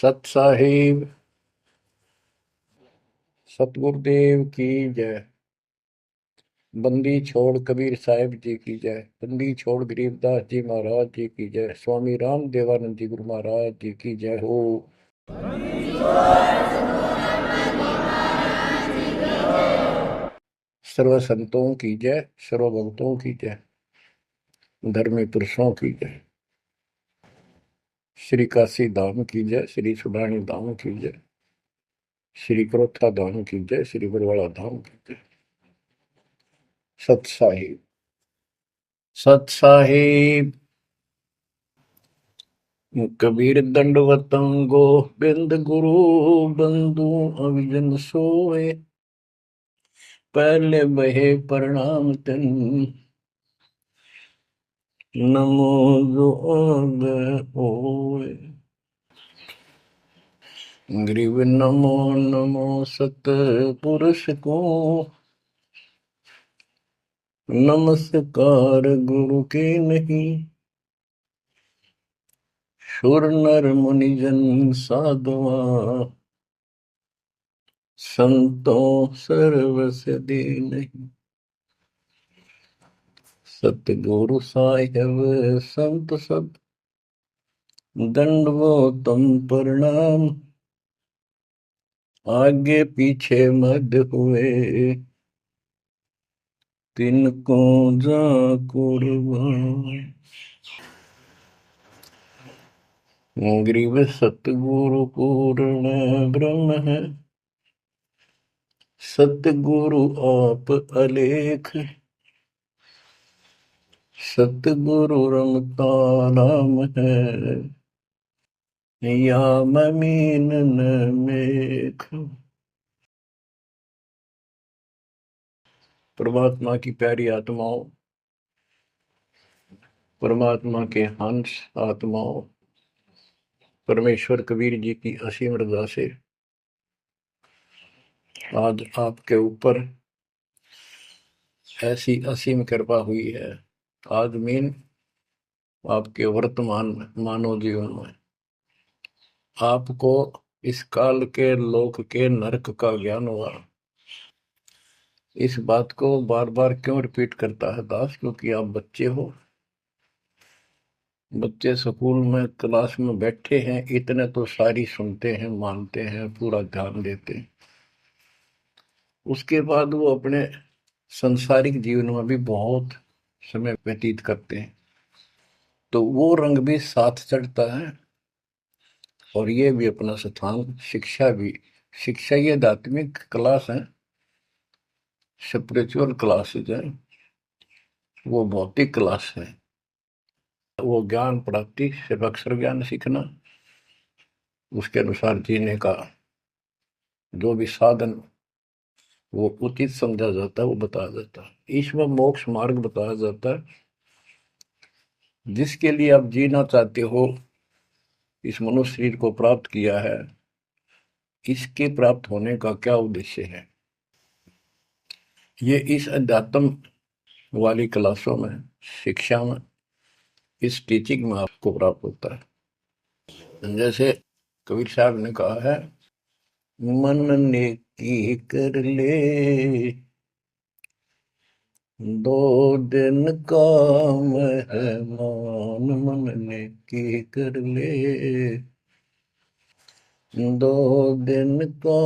सत साहिब सतगुरुदेव की जय। बंदी छोड़ कबीर साहिब जी की जय। बंदी छोड़ गरीबदास जी महाराज जी की जय। स्वामी राम देवानंद जी गुरु महाराज जी की जय हो। सर्व संतों की जय, सर्व भक्तों की जय, धर्मी पुरुषों की जय। श्री काशी धाम की जय, श्री सुडानी धाम की जय, श्री क्रोथा धाम की जय, श्री बरवाड़ा धाम की जय। सत साहिब सत साहिब। कबीर दंडवतम गोबिंद गुरु बंधु अविजन सोए। पहले बहे प्रणाम तन नमो जोग होए। ग्रीव नमो नमो सत पुरुष को नमस्कार गुरु के नहीं। सुर नर मुनिजन साधुआ संतों सर्वस दे नहीं। सतगुरु साहिब संत सब दंडवतम प्रणाम। आगे पीछे मद हुए तिनको जा कुर्बान। ग्रीव सतगुरु पूर्ण ब्रह्म है, सतगुरु आप अलेख। सतगुरु रमता नाम है, या ममीन न मेख। परमात्मा की प्यारी आत्माओं, परमात्मा के हंस आत्माओं, परमेश्वर कबीर जी की असीम रजा से आज आपके ऊपर ऐसी असीम कृपा हुई है। आज मीन आपके वर्तमान मानव जीवन में आपको इस काल के लोक के नरक का ज्ञान हुआ। इस बात को बार बार क्यों रिपीट करता है दास? क्योंकि आप बच्चे हो। बच्चे स्कूल में क्लास में बैठे हैं, इतने तो सारी सुनते हैं, मानते हैं, पूरा ध्यान देते हैं। उसके बाद वो अपने संसारिक जीवन में भी बहुत समय व्यतीत करते हैं, तो वो रंग भी साथ चढ़ता है। और ये भी अपना स्थान, शिक्षा भी। शिक्षा ये आध्यात्मिक क्लास है, स्पिरिचुअल क्लासेज है, वो भौतिक क्लास है। वो ज्ञान प्राप्ति सिर्फ अक्षर ज्ञान सीखना, उसके अनुसार जीने का जो भी साधन वो उचित समझा जाता है वो बताया जाता है। ईश्वर मोक्ष मार्ग बताया जाता है, जिसके लिए आप जीना चाहते हो, इस मनुष्य शरीर को प्राप्त किया है, इसके प्राप्त होने का क्या उद्देश्य है, ये इस अध्यात्म वाली क्लासों में, शिक्षा में, इस टीचिंग में आपको प्राप्त होता है। जैसे कबीर साहब ने कहा है, मन ने की कर ले दो दिन का मेहमान। मन ने की कर ले दो दिन का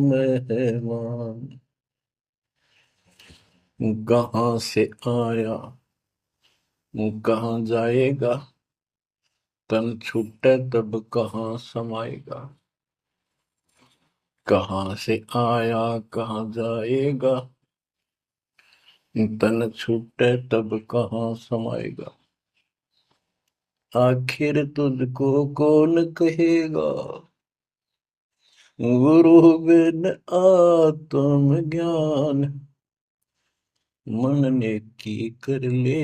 मेहमान। कहाँ से आया कहाँ जाएगा, तन छूटे तब कहाँ समाएगा। कहाँ से आया कहाँ जाएगा, तन छूटे तब कहाँ समाएगा। आखिर तुझको कौन कहेगा, गुरु बिन आत्म ज्ञान। मन ने की कर ले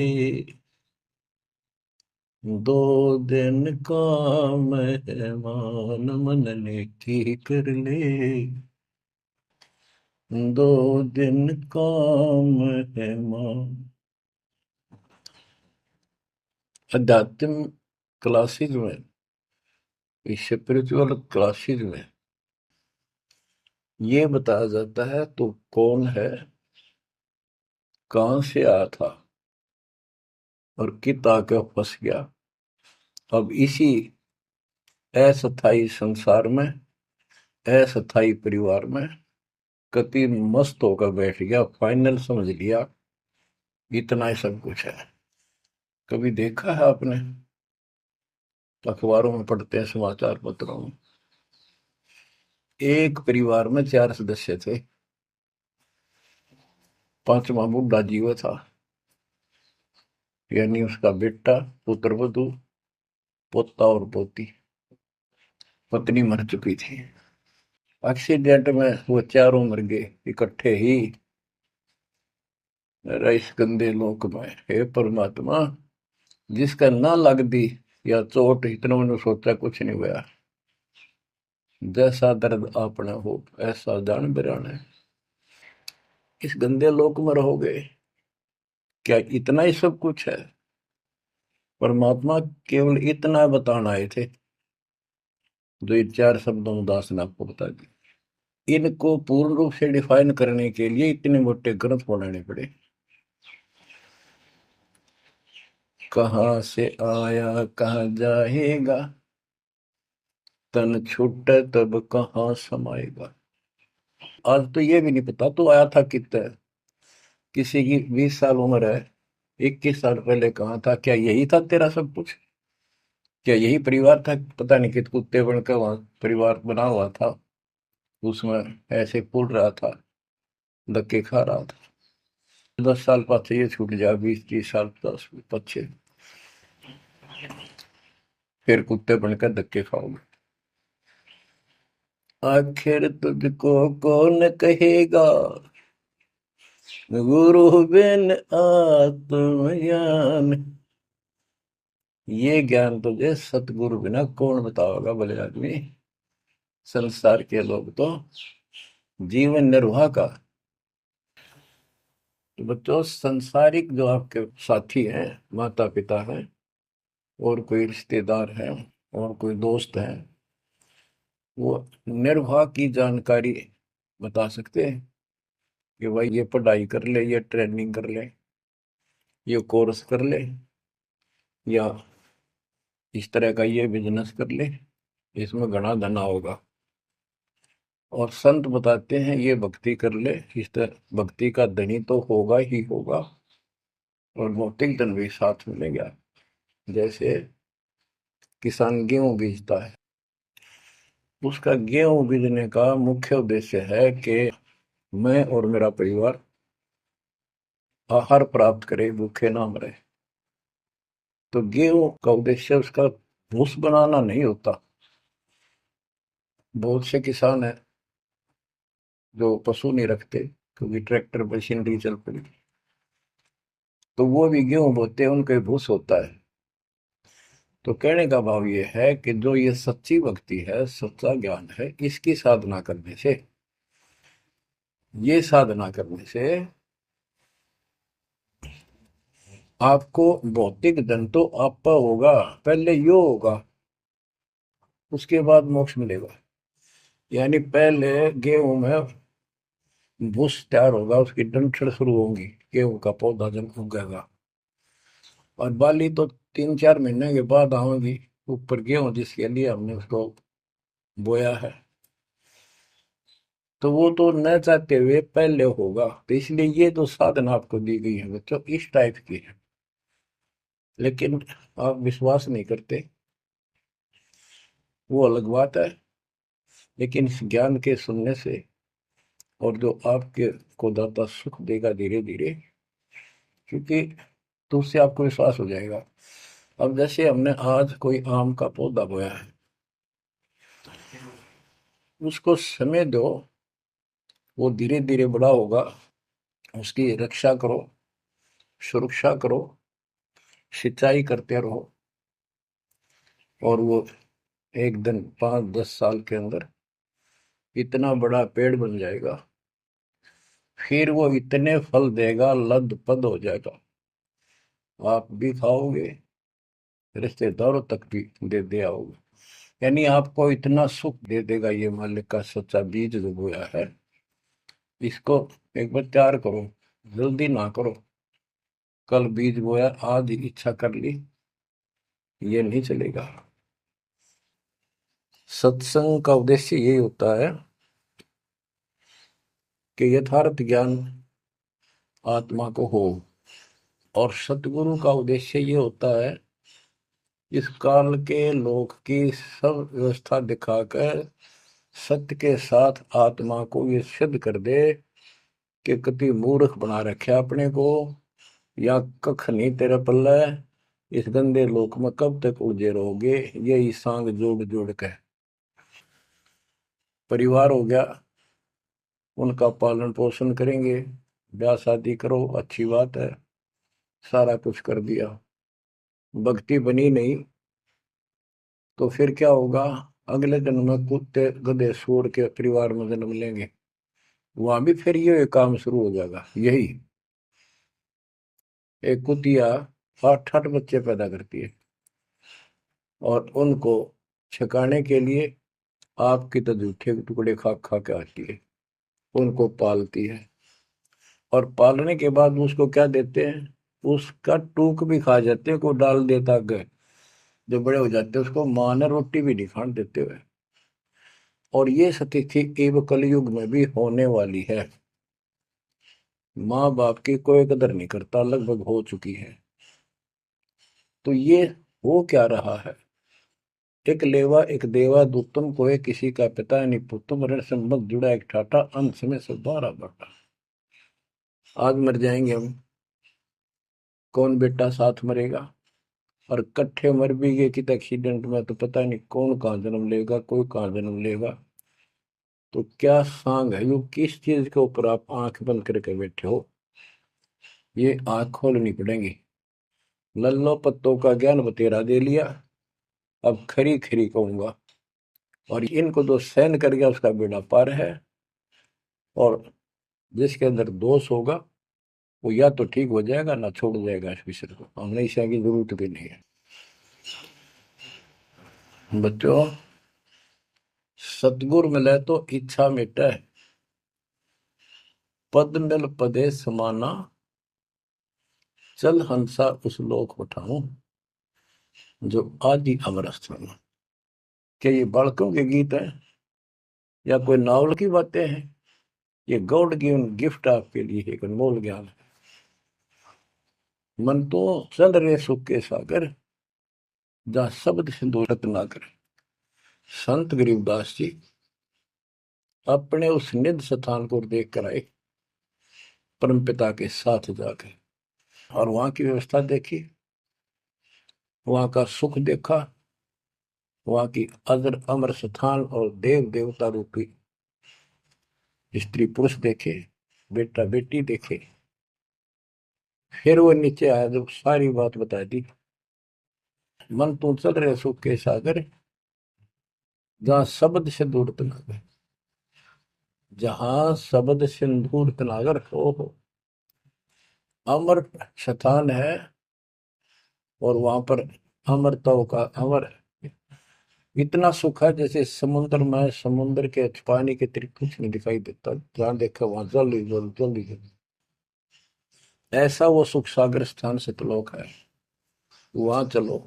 दो दिन का मेहमान। मन ने की कर ले दो दिन का मेहमान। अध्यात्म क्लासेज में इस स्पिरिचुअल क्लासेस में ये बताया जाता है तो कौन है, कहां से आया था और कित आके फंस गया। अब इसी अस्थाई संसार में, अस्थाई परिवार में कति मस्त होकर बैठ गया, फाइनल समझ लिया इतना ही सब कुछ है। कभी देखा है आपने, अखबारों में पढ़ते हैं, समाचार पत्रों में, एक परिवार में 4 सदस्य थे, पांचवा बुढ़ा जीव था, यानी उसका बेटा, पुत्र वधू, पोता और पोती। पत्नी मर चुकी थी। एक्सीडेंट में वो चारों मर गए इकट्ठे ही। इस गंदे लोक में हे परमात्मा, जिसका ना लग दी या चोट, इतना मैंने सोचा कुछ नहीं हुआ। जैसा दर्द आपने हो ऐसा जान बिराने। इस गंदे लोक में रहोगे, क्या इतना ही सब कुछ है? परमात्मा केवल इतना बताना आए थे, जो ये 4 शब्दों में दास ने आपको बता दी। इनको पूर्ण रूप से डिफाइन करने के लिए इतने मोटे ग्रंथ बनाने पड़े। कहाँ से आया कहाँ जाएगा, तन छूटे तब कहाँ समाएगा। आज तो ये भी नहीं पता तो आया था कितना। किसी की 20 साल उम्र है, 21 साल पहले कहाँ था? क्या यही था तेरा सब कुछ? क्या यही परिवार था? पता नहीं कित कुत्ते बनकर वहां परिवार बना हुआ था, उसमें ऐसे फूल रहा था, धक्के खा रहा था। 10 साल पीछे ये छूट जाए, 20-30 साल 10 पीछे, फिर कुत्ते बनकर धक्के खाओगे। आखिर तुझको कौन कहेगा, गुरु बिन आत्मज्ञान। ये ज्ञान तुझे सतगुरु बिना कौन बताओगा भले आदमी। संसार के लोग तो जीवन निर्वाह का। तो बच्चों, संसारिक जो आपके साथी हैं, माता पिता हैं, और कोई रिश्तेदार हैं, और कोई दोस्त हैं, वो निर्वाह की जानकारी बता सकते हैं कि भाई ये पढ़ाई कर ले, ये ट्रेनिंग कर ले, ये कोर्स कर ले, या इस तरह का ये बिजनेस कर ले, इसमें घना धना होगा। और संत बताते हैं ये भक्ति कर ले, इस तरह भक्ति का धनी तो होगा ही होगा, और भौतिक धन भी साथ मिलेगा। जैसे किसान गेहूं बीजता है, उसका गेहूं बीजने का मुख्य उद्देश्य है कि मैं और मेरा परिवार आहार प्राप्त करे, भूखे ना मरे। तो गेहूं का उद्देश्य उसका भूस बनाना नहीं होता। बहुत से किसान हैं जो पशु नहीं रखते, क्योंकि ट्रैक्टर मशीनरी चल पड़ी, तो वो भी गेहूं बोते हैं, उनका भूस होता है। तो कहने का भाव ये है कि जो ये सच्ची भक्ति है, सच्चा ज्ञान है, इसकी साधना करने से, ये साधना करने से आपको भौतिक धन तो आपका होगा, पहले यो होगा, उसके बाद मोक्ष मिलेगा। यानी पहले गेहूं में भूस तैयार होगा, उसकी डंठल शुरू होंगी, गेहूं का पौधा जब उगेगा, और बाली तो 3-4 महीने के बाद आएगी ऊपर, गेहूं जिसके लिए हमने उसको बोया है। तो वो तो न चाहते हुए पहले होगा। तो इसलिए ये जो साधना आपको दी गई है बच्चों, इस टाइप की है। लेकिन आप विश्वास नहीं करते, वो अलग बात है। लेकिन इस ज्ञान के सुनने से, और जो आपके को दाता सुख देगा धीरे धीरे, क्योंकि तो उससे आपको विश्वास हो जाएगा। अब जैसे हमने आज कोई आम का पौधा बोया है, उसको समय दो, वो धीरे धीरे बड़ा होगा, उसकी रक्षा करो, सुरक्षा करो, सिंचाई करते रहो, और वो एक दिन 5-10 साल के अंदर इतना बड़ा पेड़ बन जाएगा। फिर वो इतने फल देगा, लद पद हो जाएगा, आप भी खाओगे, रिश्तेदारों तक भी दे आओगे। यानी आपको इतना सुख दे देगा ये मालिक का सच्चा बीज जो बोया है, इसको एक बार तैयार करो, जल्दी ना करो। कल बीज बोया, आज इच्छा कर ली, ये नहीं चलेगा। सत्संग का उद्देश्य यही होता है कि यथार्थ ज्ञान आत्मा को हो, और सतगुरु का उद्देश्य ये होता है इस काल के लोक की सब व्यवस्था दिखाकर सत्य के साथ आत्मा को ये सिद्ध कर दे कि कति मूर्ख बना रखे अपने को, या कख नहीं तेरे पल्ले, इस गंदे लोक में कब तक उलझे रहोगे। यही सांग जोड़ जोड़ के परिवार हो गया, उनका पालन पोषण करेंगे, ब्याह शादी करो, अच्छी बात है, सारा कुछ कर दिया, भक्ति बनी नहीं तो फिर क्या होगा? अगले जन्म में कुत्ते गधे सूअर के परिवार में जन्म लेंगे, वहां भी फिर ये काम शुरू हो जाएगा। यही एक कुतिया 8-8 बच्चे पैदा करती है, और उनको छकाने के लिए आपकी तो जूठे टुकड़े खा खा के आती है, उनको पालती है, और पालने के बाद उसको क्या देते हैं? उसका टूक भी खा जाते हैं, को डाल देता है। जो बड़े हो जाते हैं उसको माँ ने रोटी भी नहीं खाने देते हुए। और ये स्थिति एवं कलयुग में भी होने वाली है। माँ बाप की कोई कदर नहीं करता, लगभग हो चुकी है। तो ये हो क्या रहा है? एक लेवा एक देवा दूतम को है, किसी का पिता नहीं पुतुम, ऋण संबंध जुड़ा एक ठाटा, अंत में सब बारह बाटा। आज मर जाएंगे हम, कौन बेटा साथ मरेगा? और कट्ठे मर भी गए कित एक्सीडेंट में तो पता नहीं कौन कहाँ जन्म लेगा, कोई कहाँ जन्म लेगा। तो क्या सांग है यो, किस चीज के ऊपर आप आंख बंद करके बैठे हो? ये आंख खोलनी पड़ेगी। लल्लो पत्तों का ज्ञान बतेरा दे लिया, अब खरी खरी कहूंगा। और इनको जो सहन कर गया उसका बेड़ा पार है। और जिसके अंदर दोष होगा वो या तो ठीक हो जाएगा ना छोड़ जाएगा इस विषय को। हमने इसे की जरूरत भी नहीं है। बच्चों, सतगुर मिले तो इच्छा मिटे, पद मिल पदे समाना, चल हंसा उस लोक उठाऊं जो आदि अमर स्थान। क्या ये बालकों के गीत हैं या कोई नावल की बातें हैं? ये गॉड गिवन गिफ्ट आपके लिए एक अनमोल ज्ञान है। मन तो चल रहे सुख के सागर, जहाँ शब्द सिंधु रत्नाकर। संत गरीबदास जी अपने उस निध स्थान को देख कर आए, परम पिता के साथ जाकर, और वहां की व्यवस्था देखी, वहां का सुख देखा, वहां की अजर अमर स्थान और देव देवता रूपी स्त्री पुरुष देखे, बेटा बेटी देखे। फिर वो नीचे आया, जब सारी बात बता दी। मन तू चल रहे सुख के सागर, जहां शब्द से दूर तनागर। जहां शब्द सिंदूर तनागर हो, अमर स्थान है। और वहां पर अमरताओं का अमर इतना सुख है, जैसे समुद्र में समुद्र के पानी के अतिरिक्त कुछ नहीं दिखाई देता, जहां देखा वहां जल ही जल, जल ही जल। ऐसा वो सुख सागर स्थान सतलोक है, वहां चलो।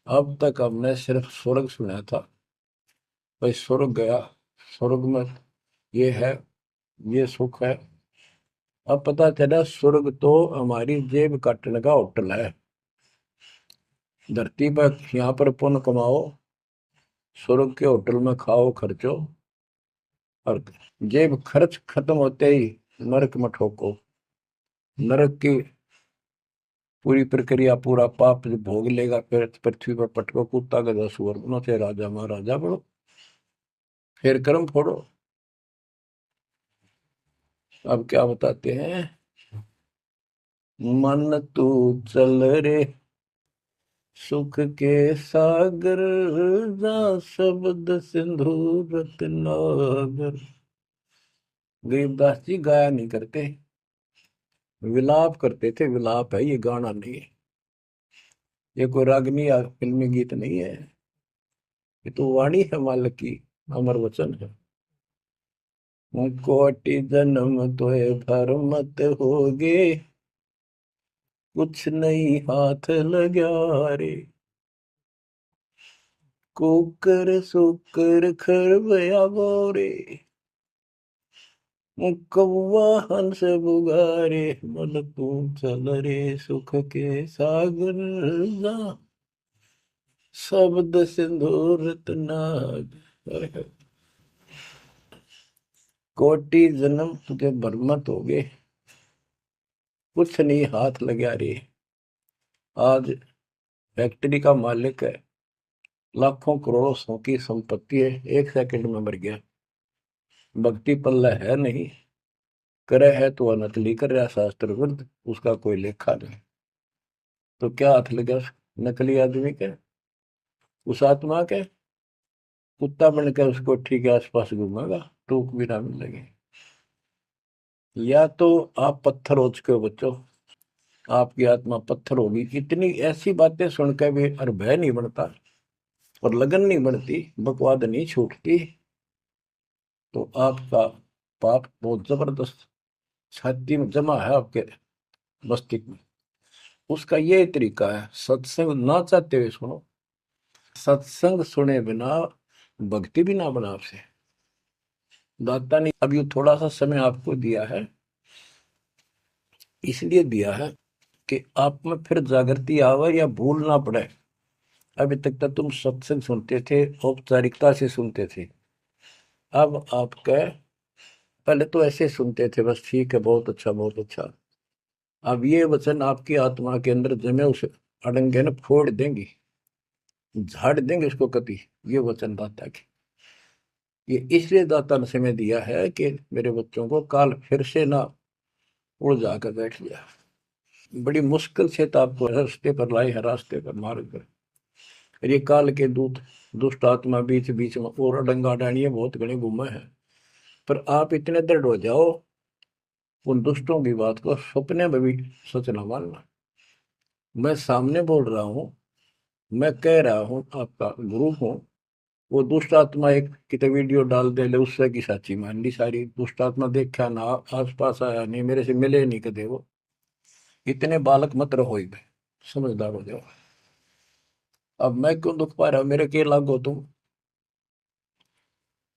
अब तक हमने सिर्फ स्वर्ग सुना था, भाई स्वर्ग गया, स्वर्ग में ये है, ये सुख है। अब पता चला स्वर्ग तो हमारी जेब काटने का होटल है। धरती पर यहाँ पर पुण्य कमाओ, स्वर्ग के होटल में खाओ खर्चो, और जेब खर्च खत्म होते ही नरक में ठोको। नरक की पूरी प्रक्रिया, पूरा पाप जो भोग लेगा, फिर पृथ्वी पर पटको, कुत्ता गधा सुअर बनो, चाहे राजा महाराजा बनो, फिर कर्म फोड़ो। अब क्या बताते हैं? मन तू चल रे सुख के सागर, जा शब्द सिंधु रत्नागर। गरीबदास जी गाया नहीं करते, विलाप करते थे। विलाप है, ये गाना नहीं है, ये कोई रागनी या फिल्मी गीत नहीं है। ये तो वाणी है मालिक की, अमर वचन है। कोटि जन्म तोय भर मत होगे, कुछ नहीं हाथ लगा रे। कुकर सुकर खरबया बोरे, कौवा हंस बुगारे, मन तू चल रे सुख के सागर जा, शब्द सिंदूर नाग। कोटि जन्म तुझे बरमत हो गए, कुछ नहीं हाथ लगा रे। आज फैक्ट्री का मालिक है, लाखों करोड़ों सौ की संपत्ति है, 1 सेकंड में मर गया। भक्ति पल्ला है नहीं, करे है तो नकली कर रहा शास्त्र विरुद्ध, उसका कोई लेखा नहीं। तो क्या हाथ लगा नकली आदमी के, उस आत्मा के? कुत्ता बन के उस कोठी के आसपास घूमेगा, टूक भी ना मिलेगी। या तो आप पत्थर हो चुके हो बच्चों, आपकी आत्मा पत्थर होगी। इतनी ऐसी बातें सुनकर भी और भय नहीं बनता और लगन नहीं बनती, बकवाद नहीं छूटती, तो आपका पाप बहुत जबरदस्त छाती में जमा है आपके मस्तिष्क में। उसका ये तरीका है, सत्संग ना चाहते हुए सुनो। सत्संग सुने बिना भक्ति भी ना बना आपसे। दाता ने अभी थोड़ा सा समय आपको दिया है, इसलिए दिया है कि आप में फिर जागृति आवे या भूल ना पड़े। अभी तक तो तुम सत्संग सुनते थे, औपचारिकता से सुनते थे। अब आपका, पहले तो ऐसे सुनते थे बस, ठीक है, बहुत अच्छा बहुत अच्छा। अब ये वचन आपकी आत्मा के अंदर जमे, उसे अड़ंगे न फोड़ देंगी, झाड़ देंगे उसको कभी। ये वचन दाता की, ये इसलिए दाता ने समय दिया है कि मेरे बच्चों को काल फिर से ना उड़ जाकर बैठ गया। बड़ी मुश्किल से तो आपको रास्ते पर लाए है, रास्ते पर मार्ग पर। ये काल के दूत दुष्ट आत्मा बीच बीच में और अडंगा डाणिए बहुत घने घूमे हैं। पर आप इतने दृढ़ हो जाओ, उन दुष्टों की बात को सपने में भी सच न मानना। मैं सामने बोल रहा हूँ, मैं कह रहा हूँ, आपका गुरु हूँ। वो दुष्ट आत्मा एक कितने वीडियो डाल दे ले, उससे की साची मान ली सारी। दुष्ट आत्मा देखा ना, आस पास आया नहीं, मेरे से मिले नहीं कदे वो। इतने बालक मत रहो, समझदार हो जाओ। अब मैं क्यों दुख पा रहा हूँ, मेरे के लागो तुम।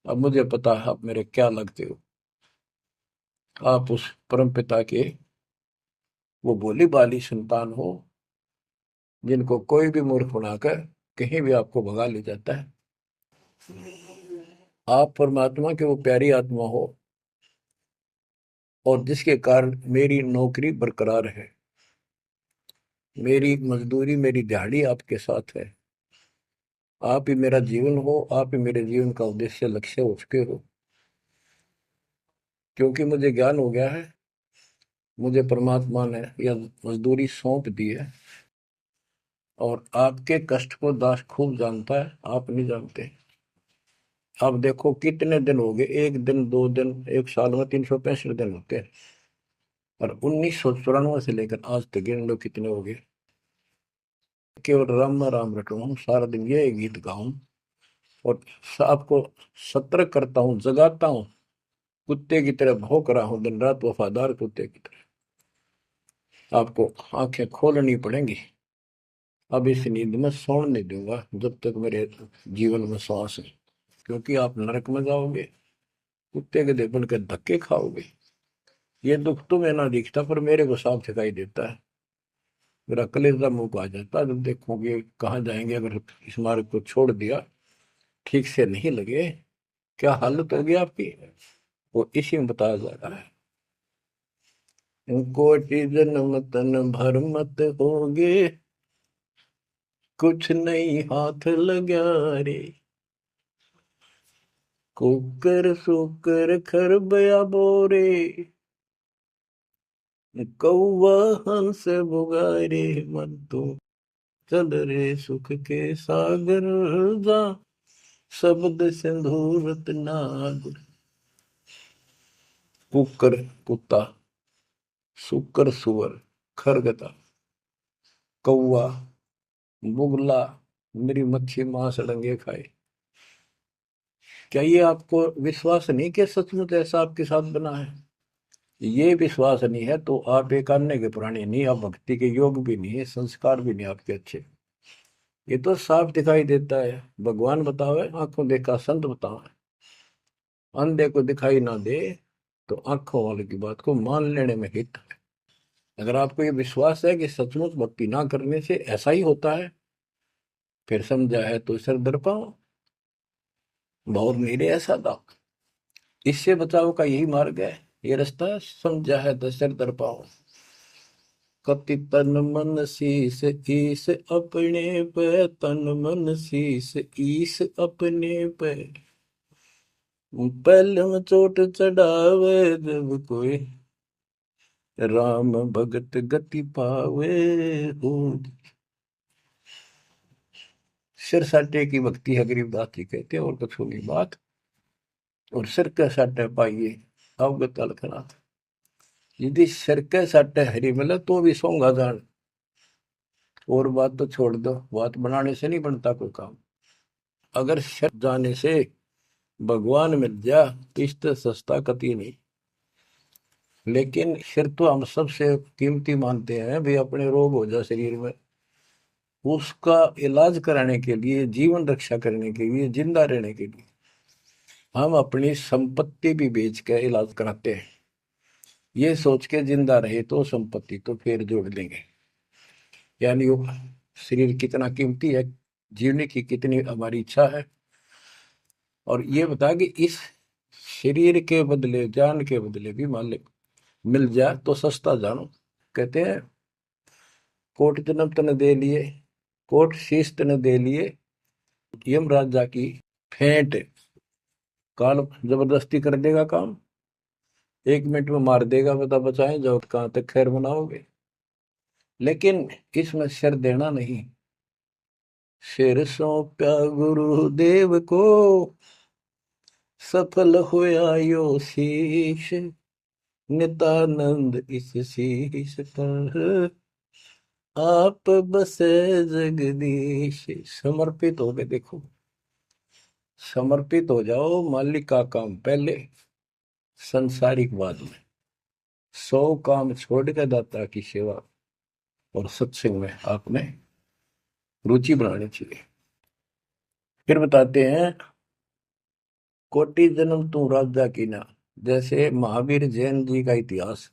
अब मुझे पता है आप मेरे क्या लगते हो। आप उस परम पिता के वो भोली बाली संतान हो, जिनको कोई भी मूर्ख बनाकर कहीं भी आपको भगा ले जाता है। आप परमात्मा के वो प्यारी आत्मा हो, और जिसके कारण मेरी नौकरी बरकरार है, मेरी मजदूरी, मेरी दिहाड़ी आपके साथ है। आप ही मेरा जीवन हो, आप ही मेरे जीवन का उद्देश्य लक्ष्य हो चुके हो। क्योंकि मुझे ज्ञान हो गया है, मुझे परमात्मा ने यह मजदूरी सौंप दी है। और आपके कष्ट को दास खूब जानता है, आप नहीं जानते। अब देखो कितने दिन हो गए, 1 दिन 2 दिन, 1 साल में 365 दिन होते हैं। और 1994 से लेकर आज तक गिन लो कितने हो गए। केवल राम राम रटूं हूँ, सारा दिन ये गीत गाऊं और आपको सतर्क करता हूँ, जगाता हूँ। कुत्ते की तरह भौंक रहा हूँ दिन रात, वफादार कुत्ते की तरह। आपको आंखें खोलनी पड़ेंगी। अब इस नींद में सोने नहीं दूंगा जब तक मेरे जीवन में श्वास है। क्योंकि आप नरक में जाओगे, कुत्ते के देखने के धक्के खाओगे। ये दुख तुम्हें ना दिखता, पर मेरे को साफ दिखाई देता है। मेरा कलेजा मुंह को आ जाता है जब देखोगे कहाँ जाएंगे अगर इस मार्ग को छोड़ दिया, ठीक से नहीं लगे, क्या हालत होगी आपकी। वो इसी में बताया जा रहा है। कोटि जन्म तन भर मत होगे, कुछ नहीं हाथ लगा रे। कुकर सुकर खरबया बोरे, कौवा हंस बुगारे, मन तो चल रे सुख के सागर जा, शब्द सिंधूरत नाग। कुकर कुत्ता, सुकर सुअर, खरगता, कौवा, बुगला, मेरी मच्छी मांस अड़ंगे खाए। क्या ये आपको विश्वास नहीं कि सचमुच ऐसा आपके साथ बना है? ये विश्वास नहीं है तो आप एक अन्य के प्राणी नहीं, आप भक्ति के योग भी नहीं है, संस्कार भी नहीं आपके अच्छे। ये तो साफ दिखाई देता है। भगवान बताओ, आंखों देखा संत बताओ, अंधे को दिखाई ना दे तो आंखों वाले की बात को मान लेने में हित है। अगर आपको ये विश्वास है कि सचमुच भक्ति ना करने से ऐसा ही होता है, फिर समझा है तो सिर दर पाओ, बहुत मेरे ऐसा था। इससे बचाव का यही मार्ग है, ये रास्ता, समझा है तो सिर दर पाओ। कति तन मन शीस ईस अपने पे, तन मन शीस ईस अपने पे, पहले में चोट चढ़ावे जब कोई, राम भगत गति पावे हो। सिर साटे की भक्ति है गरीबदास जी कहते हैं, और कुछ होगी बात। और सिर के साटे पाइए अवगत अलखनाथ। यदि सिर के साटे हरी मिले तो भी सोंगा जान, और बात तो छोड़ दो, बात बनाने से नहीं बनता कोई काम। अगर सिर जाने से भगवान मिल जा तो इससे सस्ता कति नहीं। लेकिन सिर तो हम सबसे कीमती मानते हैं भाई, अपने रोग हो जाए शरीर में, उसका इलाज कराने के लिए, जीवन रक्षा करने के लिए, जिंदा रहने के लिए हम अपनी संपत्ति भी बेच के इलाज कराते हैं। ये सोच के जिंदा रहे तो संपत्ति तो फिर जोड़ देंगे। यानी वो शरीर कितना कीमती है, जीने की कितनी हमारी इच्छा है। और ये बता कि इस शरीर के बदले, जान के बदले भी मालिक मिल जाए तो सस्ता जानो। कहते हैं कोट जन्म तन दे लिए, कोट शीश तन दे लिए, यम राजा की फेंट, काल जबरदस्ती कर देगा काम, 1 मिनट में मार देगा, बता बचाएं जाओ कहां तक खैर मनाओगे। लेकिन इसमें सिर देना नहीं, सिर सौंपा गुरुदेव को, सफल होया यो शीश, नित्यानंद इस शीश पर आप बसे जगदीश। समर्पित हो गए, देखो समर्पित हो जाओ, मालिक का काम पहले, संसारिक बाद में। 100 काम छोड़ के दाता की सेवा और सत्संग में आपने रुचि बनानी चाहिए। फिर बताते हैं कोटि जन्म तू राजा की ना। जैसे महावीर जैन जी का इतिहास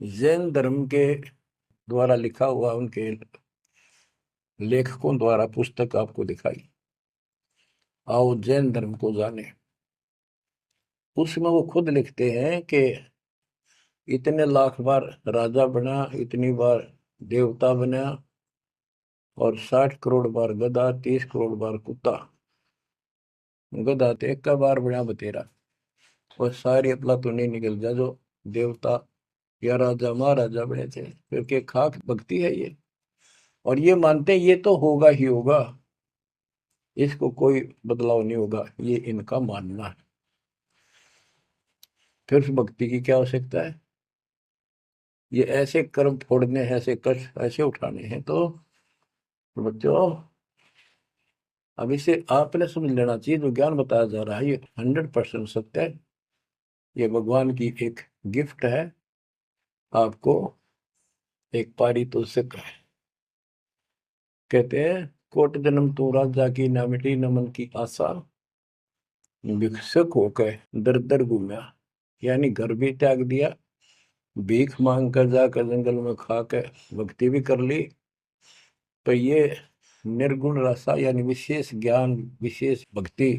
जैन धर्म के द्वारा लिखा हुआ, उनके लेखकों द्वारा पुस्तक आपको दिखाई, आओ जैन धर्म को जाने। उसमें वो खुद लिखते हैं कि इतने लाख बार राजा बना, इतनी बार देवता बना, और 60 करोड़ बार गधा, 30 करोड़ बार कुत्ता। गधा तो एक का बार बना बतेरा, और सारी अपला तो नहीं निकल जा जो देवता या राजा महाराजा बने थे, क्योंकि खाक भक्ति है ये। और ये मानते हैं ये तो होगा ही होगा, इसको कोई बदलाव नहीं होगा, ये इनका मानना है। फिर उस भक्ति की क्या आवश्यकता है? ये ऐसे कर्म फोड़ने हैं, ऐसे कष्ट ऐसे उठाने हैं, तो बच्चों अब इसे आपने समझ लेना चाहिए। जो ज्ञान बताया जा रहा है ये 100% सत्य है। ये भगवान की एक गिफ्ट है आपको, एक पारितोषिक है। कहते हैं कोट जन्म तू राजा की, ना मिटी न मन की आशा, भिक्षुक होकर दर दर घूमा। यानी घर भी त्याग दिया, भीख मांग कर जाकर जंगल में खा कर भक्ति भी कर ली, तो ये निर्गुण रसा यानी विशेष ज्ञान, विशेष भक्ति,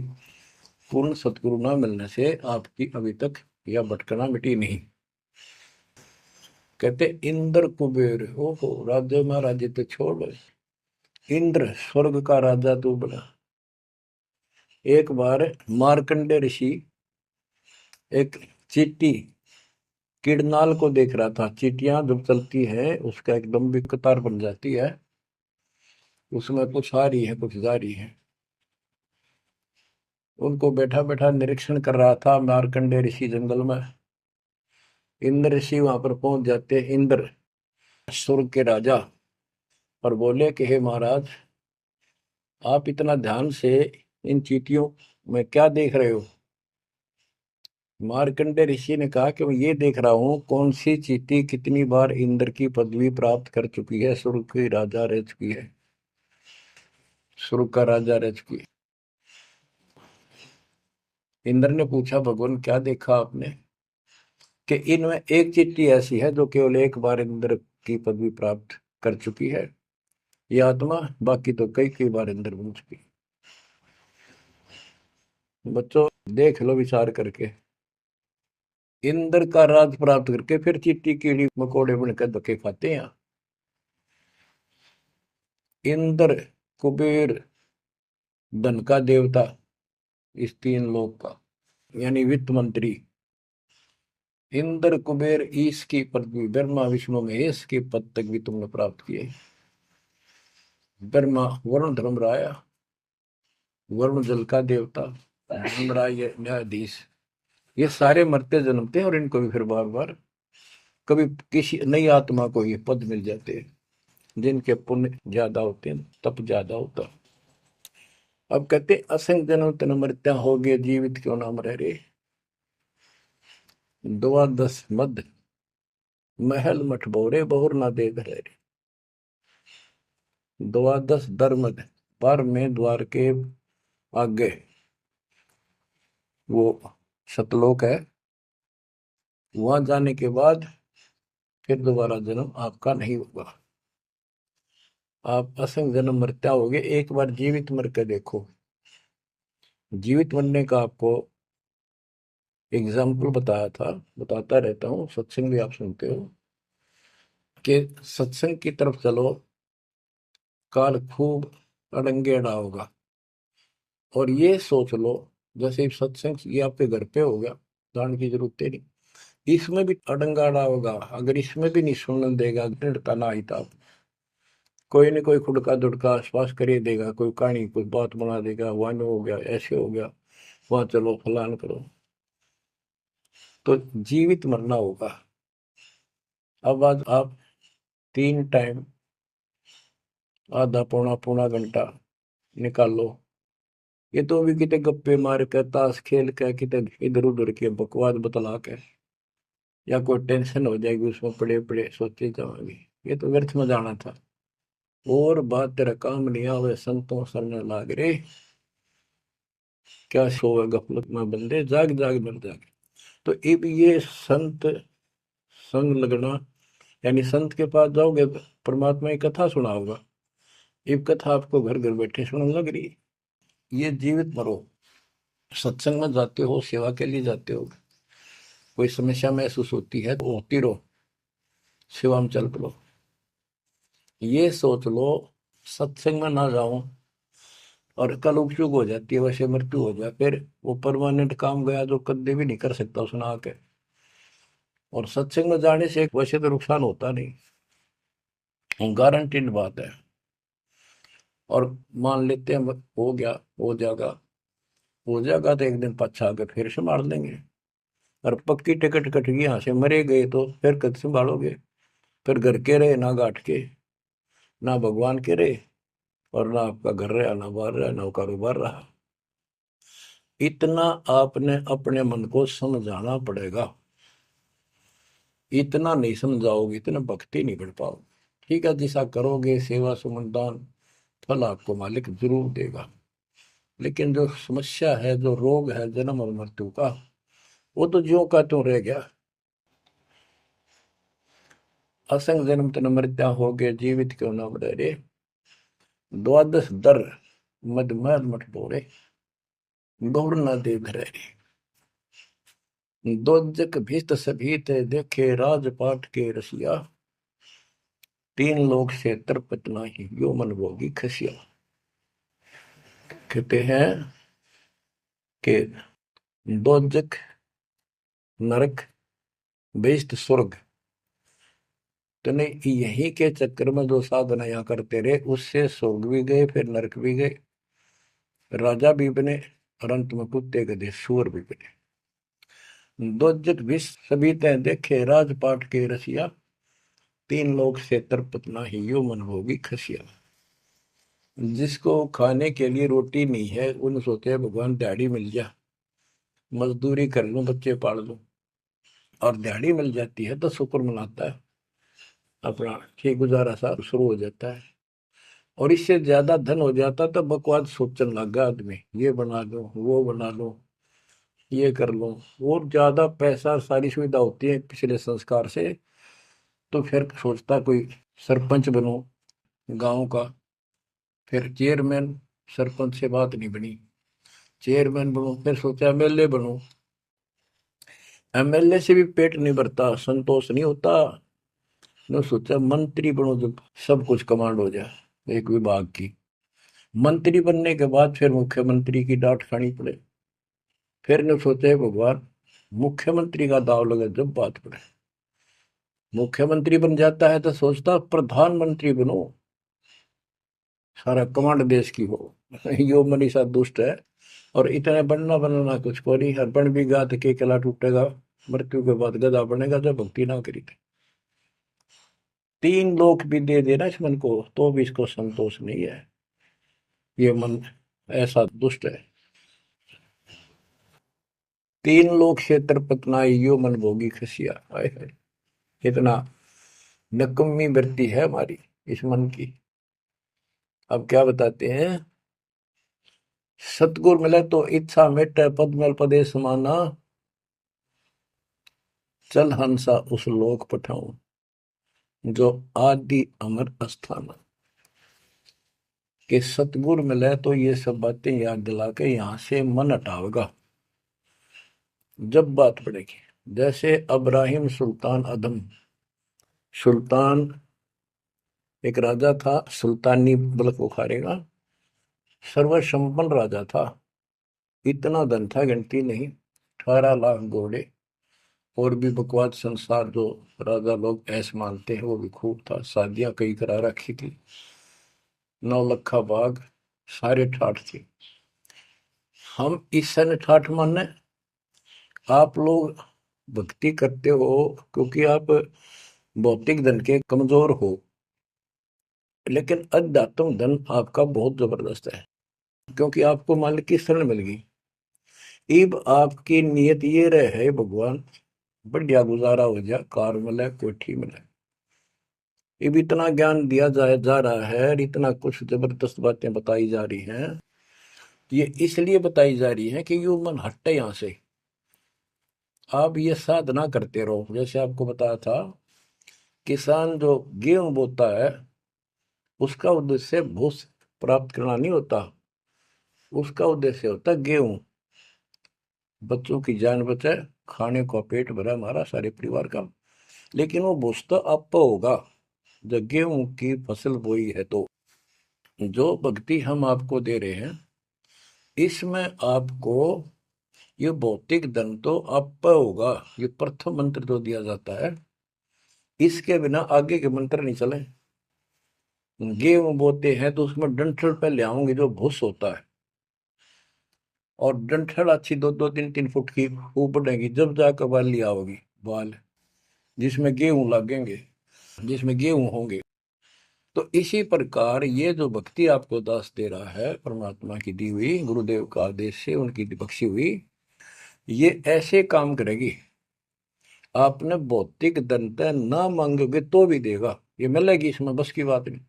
पूर्ण सतगुरु न मिलने से आपकी अभी तक यह भटकना मिटी नहीं। कहते इंद्र कुबेर, ओहो राज्य महाराज तो छोड़, इंद्र स्वर्ग का राजा तू बना। एक बार मार्कंडे ऋषि एक चींटी किड़नाल को देख रहा था। चींटियां जब चलती है उसका एक लंबी कतार बन जाती है, उसमें कुछ आ रही है कुछ जा रही है। उनको बैठा बैठा निरीक्षण कर रहा था मार्कंडे ऋषि जंगल में। इंद्र ऋषि वहां पर पहुंच जाते, इंद्र स्वर्ग के राजा, और बोले कि हे महाराज, आप इतना ध्यान से इन चींटियों मैं क्या देख रहे हो? मार्कंडे ऋषि ने कहा कि मैं ये देख रहा हूँ कौन सी चींटी कितनी बार इंद्र की पदवी प्राप्त कर चुकी है, स्वर्ग की राजा रह चुकी है, स्वर्ग का राजा रह चुकी है। इंद्र ने पूछा, भगवान क्या देखा आपने? कि इनमें एक चींटी ऐसी है जो केवल एक बार इंद्र की पदवी प्राप्त कर चुकी है, ये आत्मा, बाकी तो कई कई बार इंद्र बन चुकी है। बच्चों देख लो विचार करके, इंद्र का राज प्राप्त करके फिर चींटी कीड़ी मकोड़े बनकर धक्के खाते हैं। इंद्र, कुबेर, धन का देवता, इस तीन लोक का, यानी वित्त मंत्री, इंद्र कुबेर ईश की पदवी, ब्रह्मा विष्णु महेश के पद तक भी तुमने प्राप्त किए। ब्रह्मा वरुण धर्मराय, वरुण जल का देवता, धर्मराय न्यायाधीश, ये सारे मरते जन्मते हैं और इनको भी फिर बार बार कभी किसी नई आत्मा को ये पद मिल जाते हैं जिनके पुण्य ज्यादा होते हैं, तप ज्यादा होता। अब कहते असंग जन्म तन मृत्या हो गए, जीवित क्यों नाम रह रे। द्वादश मद महल मठ बोरे, बहुर ना दे रे। द्वादश दरमद, पर में द्वार के आगे वो सतलोक है, वहां जाने के बाद फिर दोबारा जन्म आपका नहीं होगा। आप असंग जन्म मरता होगे, एक बार जीवित मर के देखो। जीवित मरने का आपको एग्जाम्पल बताया था, बताता रहता हूँ, सत्संग भी आप सुनते हो, कि सत्संग की तरफ चलो, काल खूब अड़ंगेड़ा होगा। और ये सोच लो जैसे सत्संग ये आपके घर पे हो गया, जान की जरूरत है नहीं, इसमें भी अड़ंगाड़ा होगा। अगर इसमें भी नहीं सुनने देगा, दृढ़ता ना आई तो कोई न कोई खुड़का दुड़का आसपास कर ही देगा, कोई कहानी कोई बात बना देगा, वन हो गया, ऐसे हो गया, वहां चलो फलान करो। तो जीवित मरना होगा। अब आज आप 3 टाइम आधा पौना पौना घंटा निकालो, ये तो भी कितने गप्पे मार के, ताश खेल के, कितने इधर उधर के बकवास बतला के, या कोई टेंशन हो जाएगी उसमें पड़े पड़े सोचे जाओगे, ये तो व्यर्थ में जाना था। और बात तेरा काम नहीं आवे, संतों सरने लाग रे, क्या सोए गफलत में बंदे, जाग जाग मर जागे। तो अब ये संत संग लगना, यानी संत के पास जाओगे, परमात्मा की कथा सुना होगा, ये कथा आपको घर घर बैठे सुनने लग रही है। ये जीवित मरो, सत्संग में जाते हो, सेवा के लिए जाते हो, कोई समस्या महसूस होती है तो होती रहो, सेवा में चल पड़ो। ये सोच लो सत्संग में ना जाऊं और कल उपचुक हो जाती है, वैसे मृत्यु हो जाए, फिर वो परमानेंट काम गया जो कभी भी नहीं कर सकता सुना के। और सत्संग में जाने से वैसे तो नुकसान होता नहीं, गारंटीड बात है। और मान लेते हैं हो गया, हो जाएगा तो एक दिन पछा के फिर संभाल लेंगे। और पक्की टिकट कट गई, यहाँ से मरे गए तो फिर कद संभालोगे? फिर घर के रहे ना, गांठ के ना, भगवान के रहे, और ना आपका घर रहा, ना बाहर रहा, ना कारोबार रहा। इतना आपने अपने मन को समझाना पड़ेगा। इतना नहीं समझाओगे, इतना भक्ति नहीं कर पाओगे। ठीक है, जैसा करोगे सेवा सुमन दान, फल आपको मालिक जरूर देगा। लेकिन जो समस्या है, जो रोग है जन्म और मृत्यु का, वो तो ज्यों का त्यों रह गया। असंग जन्म तन मृत्या हो गए, जीवित क्यों न मरे रे। द्वादश दर मद मठ बोरे, गौर न दे धरे। दोजक भीत सभीत देखे, राजपाट के रसिया, तीन लोग से तरपत नाही, यो मन भोगी खसिया। कहते हैं कि दोजक नरक, बेस्ट स्वर्ग, तो नहीं यही के चक्कर में जो साधना यहाँ करते रहे, उससे स्वर्ग भी गए, फिर नरक भी गए, राजा भी बने, और अंत में कुत्ते गधे सूअर भी बने। दोजक विष सभी तय देखे, राजपाट के रसिया, तीन लोग से तरपत नाही, यो मन भोगी खसिया। जिसको खाने के लिए रोटी नहीं है उन सोचते हैं भगवान दिहाड़ी मिल जा, मजदूरी कर लूं, बच्चे पाल लूं। और दिहाड़ी मिल जाती है तो शुक्र मनाता है, अपना ठीक गुजारा सा शुरू हो जाता है। और इससे ज्यादा धन हो जाता तो बकवास सोचने लगा आदमी, ये बना लो, वो बना लो, ये कर लो। और ज्यादा पैसा सारी सुविधा होती है पिछले संस्कार से, तो फिर सोचता कोई सरपंच बनो गांव का। फिर चेयरमैन, सरपंच से बात नहीं बनी, चेयरमैन बनो, फिर सोचा एमएलए बनो। एमएलए से भी पेट नहीं भरता, संतोष नहीं होता। ने सोचा मंत्री बनो, जब सब कुछ कमांड हो जाए एक विभाग की। मंत्री बनने के बाद फिर मुख्यमंत्री की डांट खानी पड़े। फिर ने सोचा "हे भगवान, मुख्यमंत्री का दाव लगे जब बात पड़े"। मुख्यमंत्री बन जाता है तो सोचता प्रधानमंत्री बनो, सारा कमांड देश की हो। यो मनीषा दुष्ट है। और इतने बनना बनना कुछ को नहीं, हर बन भी गा तो के किला टूटेगा, मृत्यु के बाद गधा बनेगा जब भक्ति ना करी थी। 3 लोक भी दे देना इस मन को तो भी इसको संतोष नहीं है। ये मन ऐसा दुष्ट है। 3 लोक क्षेत्र पतनाई, यो मन भोगी खसिया। हाय हाय, इतना नकम्मी वृत्ति है हमारी इस मन की। अब क्या बताते हैं, सतगुर मिले तो इच्छा मिटे, पद में पदे समाना, चल हंसा उस लोक पठाऊं, जो आदि अमर अस्थान। कि सतगुर मिले तो ये सब बातें याद दिला के यहां से मन हटावेगा जब बात पड़ेगी। जैसे अब्राहिम सुल्तान अदम, सुल्तान एक राजा था, सुल्तानी मुल्क उखाड़ेगा, सर्वसंपन्न राजा था। इतना धन था गिनती नहीं, 18 लाख घोड़े और भी बकवास संसार जो राजा लोग ऐसे मानते हैं वो भी खूब था। शादियां कई करा रखी थी, 9 लखा बाग, सारे ठाठ थी। हम इस सन ठाठ माने, आप लोग भक्ति करते हो क्योंकि आप भौतिक धन के कमजोर हो, लेकिन अध्यात्म धन आपका बहुत जबरदस्त है, क्योंकि आपको मालिक की शरण मिल गई। इब आपकी नियत ये रहे भगवान बढ़िया गुजारा हो जाए, कार मिले, कोठी मिले। अब इतना ज्ञान दिया जा रहा है और इतना कुछ जबरदस्त बातें बताई जा रही हैं। ये इसलिए बताई जा रही है कि यू मन हटे यहां से। आप ये साधना करते रहो। जैसे आपको बताया था, किसान जो गेहूं बोता है उसका उद्देश्य भूस प्राप्त करना नहीं होता, उसका उद्देश्य होता है गेहूं। बच्चों की जान बचे, खाने का पेट भरा हमारा सारे परिवार का। लेकिन वो भूस तो आप होगा जब गेहूं की फसल बोई है। तो जो भक्ति हम आपको दे रहे हैं इसमें आपको ये भौतिक धन तो आप होगा। ये प्रथम मंत्र जो दिया जाता है, इसके बिना आगे के मंत्र नहीं चले। गेहूं बोते हैं तो उसमें डंठल पहले आओगे जो भूस होता है, और डंठल अच्छी 2-2, 3-3 फुट की ऊपर बढ़ेगी, जब जाकर बाली आओगी, बाल जिसमें गेहूं लगेंगे, जिसमें गेहूं होंगे। तो इसी प्रकार ये जो भक्ति आपको दास दे रहा है, परमात्मा की दी हुई, गुरुदेव का आदेश से उनकी बख्शी हुई, ये ऐसे काम करेगी। आपने भौतिक धनता ना मांगोगे तो भी देगा, ये मिलेगी, इसमें बस की बात नहीं।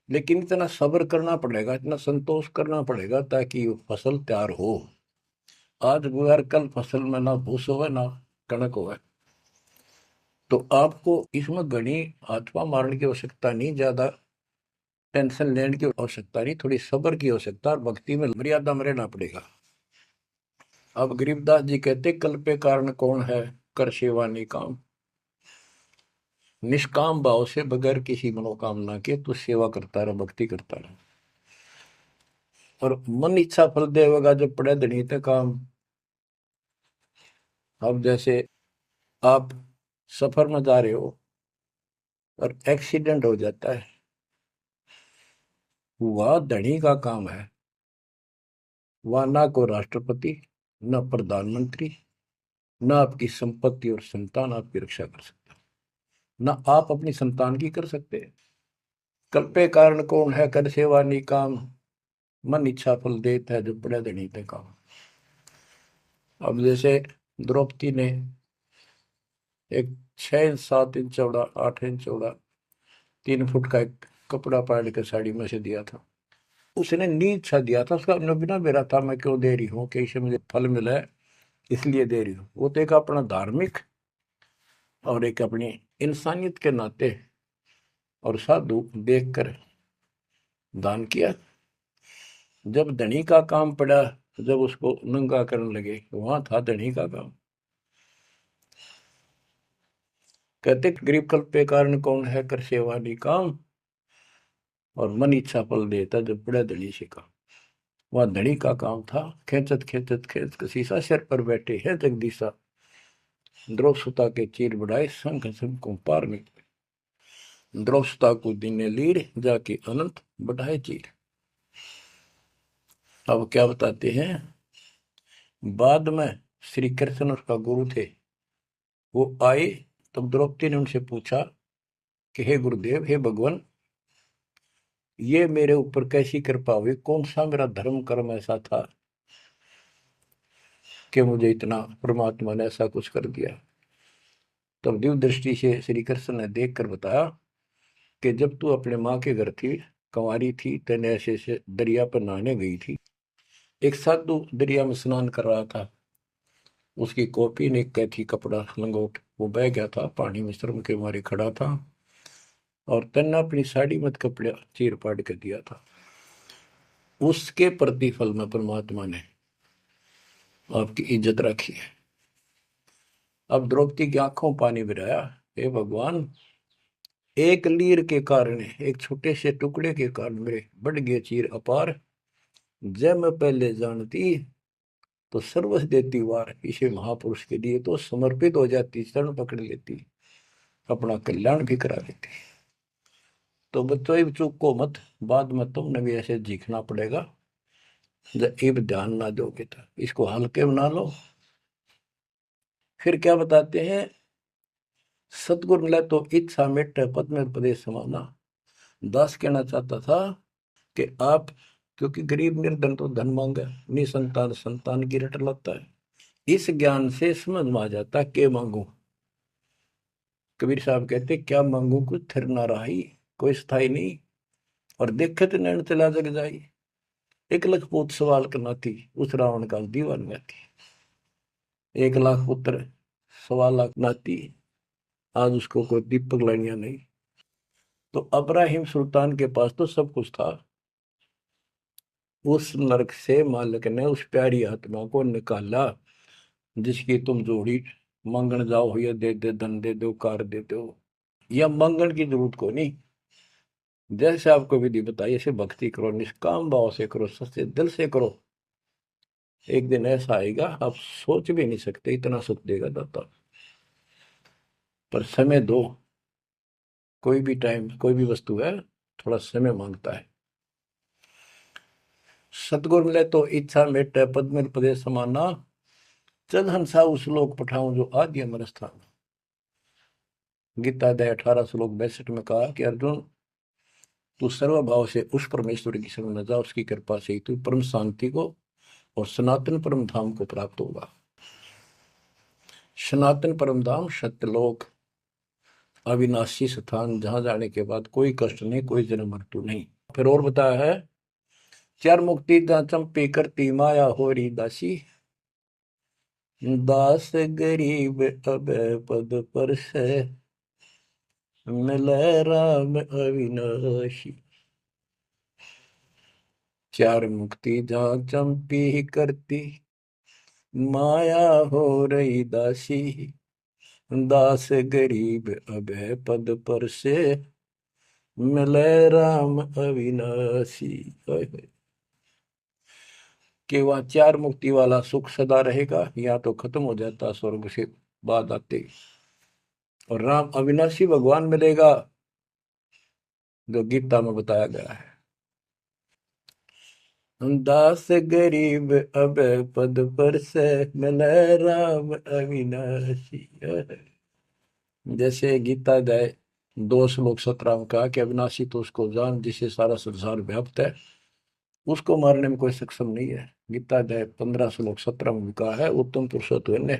लेकिन इतना सब्र करना पड़ेगा, इतना संतोष करना पड़ेगा ताकि वो फसल तैयार हो। आज गुआर कल फसल में ना भूस होवे ना कणक होवे। तो आपको इसमें घनी आत्मा मारने की आवश्यकता नहीं, ज्यादा टेंशन लेने की आवश्यकता नहीं, थोड़ी सब्र की आवश्यकता, और भक्ति में मर्यादा में रहना पड़ेगा। अब गरीबदास जी कहते, कल पे कारण कौन है, कर सेवा नहीं काम। निष्काम भाव से बगैर किसी मनोकामना के तू सेवा करता रहे, भक्ति करता रहे, और मन इच्छा फल देगा जब पड़े धनी ते काम। अब जैसे आप सफर में जा रहे हो और एक्सीडेंट हो जाता है, वह धनी का काम है। वह ना को राष्ट्रपति, न प्रधानमंत्री, न आपकी संपत्ति और संतान आपकी रक्षा कर सकता, न आप अपनी संतान की कर सकते हैं। कल्पे कारण कौन है कर सेवा निकाम, मन इच्छा फल देता है जो पड़े धनी ते काम। अब जैसे द्रौपदी ने एक 6 इंच 7 इंच चौड़ा 8 इंच चौड़ा 3 फुट का एक कपड़ा पाड़ के साड़ी में से दिया था। उसने नीच सा दिया था, उसका मतलब बिना मेरा था मैं क्यों दे रही हूँ कि इससे मुझे फल मिला है इसलिए दे रही हूँ। वो तो एक अपना धार्मिक और एक अपनी इंसानियत के नाते और साधु देखकर दान किया। जब धनी का काम पड़ा, जब उसको नंगा करने लगे, वहां था धनी का काम। कहते गरीब कल्प पे कारण कौन है कर सेवा नी काम, और मन इच्छा फल देता जब पड़ा धनी से काम। वहां धनी का काम था, खेचत खेचत खेच कसीसा सिर पर बैठे हैं जगदीशा, द्रौव सुता के चीर बढ़ाए संग संग को पार निकले, द्रौव सुता को दीने लीर जाके अनंत बढ़ाए चीर। अब क्या बताते हैं, बाद में श्री कृष्ण उसका गुरु थे, वो आए तब द्रौपदी ने उनसे पूछा कि हे गुरुदेव, हे भगवान, ये मेरे ऊपर कैसी कृपा हुई, कौन सा मेरा धर्म कर्म ऐसा था कि मुझे इतना परमात्मा ने ऐसा कुछ कर दिया। तब दिव्य दृष्टि से श्री कृष्ण ने देख कर बताया कि जब तू अपने माँ के घर थी, कंवारी थी, तेने ऐसे ऐसे दरिया पर नहाने गई थी, एक साधु दरिया में स्नान कर रहा था, उसकी कॉपी ने कैथी कपड़ा लंगोट वो बह गया था, पानी में शर्म के मारे खड़ा था, और तन्ने अपनी साड़ी मत कपड़ा चीर पाड़ के दिया था। उसके प्रतिफल में परमात्मा ने आपकी इज्जत रखी है। अब द्रौपदी की आंखों पानी गिराया, हे भगवान, एक लीर के कारण, एक छोटे से टुकड़े के कारण मेरे बढ़ गए चीर अपार, जय मैं पहले जानती तो सर्वस्व देती वार, इसे महापुरुष के लिए तो समर्पित हो जाती, शरण पकड़ लेती, अपना कल्याण भी करा लेती। तो बच्चों चूक को मत, बाद में तुमने भी ऐसे जीखना पड़ेगा, जब एक ध्यान ना दोगे तो इसको हल्के बना लो। फिर क्या बताते हैं, सतगुरु मिला तो इच्छा मिट पद में प्रदेश समाना। दास कहना चाहता था कि आप, क्योंकि गरीब निर्धन तो धन मांगे, निसंतान संतान की रट लगता है, इस ज्ञान से समझ में आ जाता के मांगू। कबीर साहब कहते क्या मांगू कुछ थिर ना रही, कोई स्थाई नहीं, और देखे तो नैन चला जग जाई, एक लख पूत सवाल करना थी, उस रावण का दीवान में थी, 1 लाख पुत्र 1.25 लाख नाती, आज उसको कोई दीपक लाइनिया नहीं। तो अब्राहिम सुल्तान के पास तो सब कुछ था, उस नरक से मालिक ने उस प्यारी आत्मा को निकाला, जिसकी तुम जोड़ी मांगण जाओ, या दे दे धन दे दो कार दे दो, या मांगण की जरूरत को नहीं। जैसे आपको विधि बताई ऐसे भक्ति करो, निष्काम भाव से करो, सच्चे दिल से करो, एक दिन ऐसा आएगा आप सोच भी नहीं सकते, इतना सुख देगा दाता। पर समय दो, कोई भी टाइम कोई भी वस्तु है थोड़ा समय मांगता है। सतगुरु मिले तो इच्छा मेटे पद में प्रदेश समाना, चल हंसा उस लोक पठाऊं जो आदि अमर स्थान। गीता अध्याय 18 श्लोक 62 में कहा कि अर्जुन, तू सर्वभाव से उस परमेश्वर की शरण में जा, उसकी कृपा से ही तू परम शांति को और सनातन परम धाम को प्राप्त होगा। सनातन परम धाम सत्यलोक, अविनाशी स्थान, जहां जाने के बाद कोई कष्ट नहीं, कोई जन्म मृत्यु नहीं। फिर और बताया है, चार मुक्ति चंपी करती माया होरी दासी, दास गरीब अब पद पर से मिले राम अविनाशी। चार मुक्ति जहां चंपी करती माया हो रही दासी, दास गरीब अब पद पर से मिले राम अविनाशी। कि वह चार मुक्ति वाला सुख सदा रहेगा, या तो खत्म हो जाता स्वर्ग से बाद आते, और राम अविनाशी भगवान मिलेगा, जो गीता में बताया गया है। दास गरीब अब पद पर से मिले राम अविनाशी। जैसे गीता अध्याय दो श्लोक 17 में कहा कि अविनाशी तो उसको जान जिससे सारा संसार व्याप्त है, उसको मारने में कोई सक्षम नहीं है। गीता अध्याय 15 श्लोक 17 में भी कहा है उत्तम पुरुषोत्तम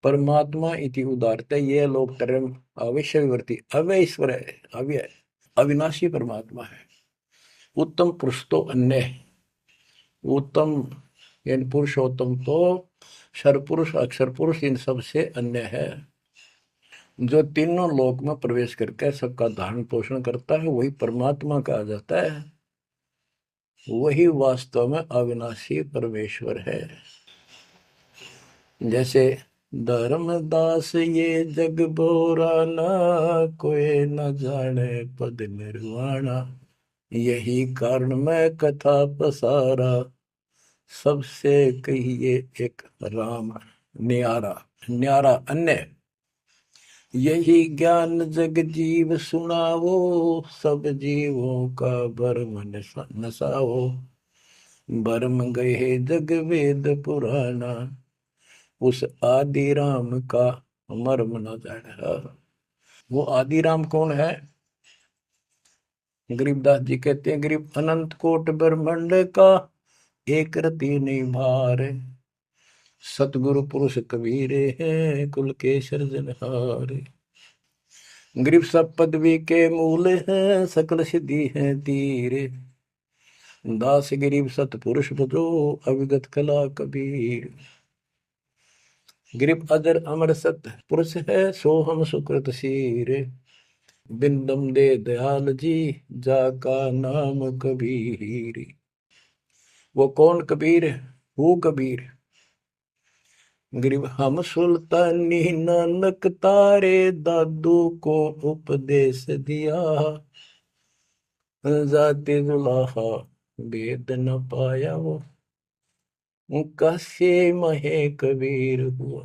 परमात्मा इति उदारते ये लोग तरम अवश्यवर्ती अव्यय ईश्वर है, अव्यय अविनाशी परमात्मा है। उत्तम पुरुष तो अन्य है। उत्तम यानी पुरुषोत्तम तो सर्वपुरुष अक्षर पुरुष इन सब से अन्य है। जो तीनों लोक में प्रवेश करके सबका धारण पोषण करता है वही परमात्मा कहा जाता है। वही वास्तव में अविनाशी परमेश्वर है। जैसे धर्मदास ये जग बोरा ना कोई न जाने पद निर्वाणा, यही कारण मैं कथा पसारा सबसे कहिए एक राम न्यारा। न्यारा अन्य यही ज्ञान जग जीव सुनावो, सब जीवों का भरम नसाओ, भरम गए जग वेद पुराना, उस आदि राम का मर्म न जाना। वो आदि राम कौन है? गरीबदास जी कहते हैं गरीब अनंत कोट ब्रह्मांड का एक रति नहीं भार, सतगुरु पुरुष कबीरे हैं कुल के सृजनहार। गरीब सब पदवी के मूल हैं सकल सिद्धि है तीरे, दास गरीब सतपुरुष भजो अविगत कला कबीर। गरीब अजर अमर सत पुरुष है सो हम सुकृत शीरे, बिंदम दे दयाल जी जाका नाम कबीर। वो कौन कबीर? वो कबीर गरीब हम सुल्तानी नानक तारे दादू को उपदेश दिया, जाते जुलाहा वेद न पाया वो कैसे महे कबीर हुआ।